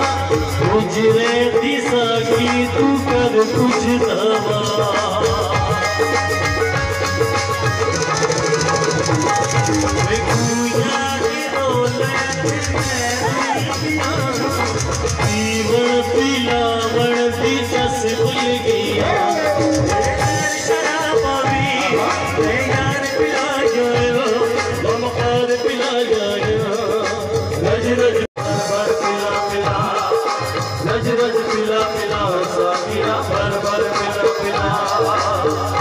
गुजरे दिशा की तू कर कुछ दवा जीवन पिलावण दिशस भूल गया शराबी यार पिला जायो ममकार पिला जायो रज रज रज रज पिला पिला साकिया भर भर पिला पिला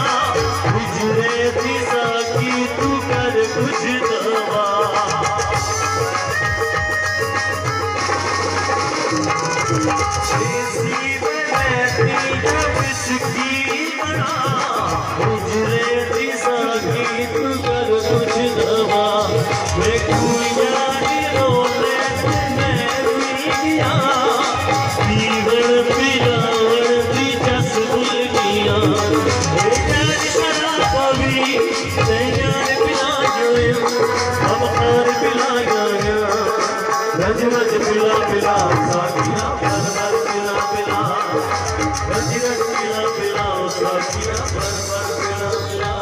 गुजरे दिशा की तू कर कुछ दवा गुजरे दिशा की तू कर कुछ दवा मैं जीवन पिलावण दी जस भूल गया शराबी यार पिला जायो ममकार पिला जायो रज रज पिला पिला साकिया भर भर पिला पिला रज रज पिला पिला साकिया भर भर पिला पिला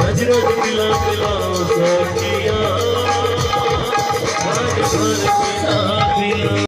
रज रज पिला पिला साकिया भर भर पिला पिला।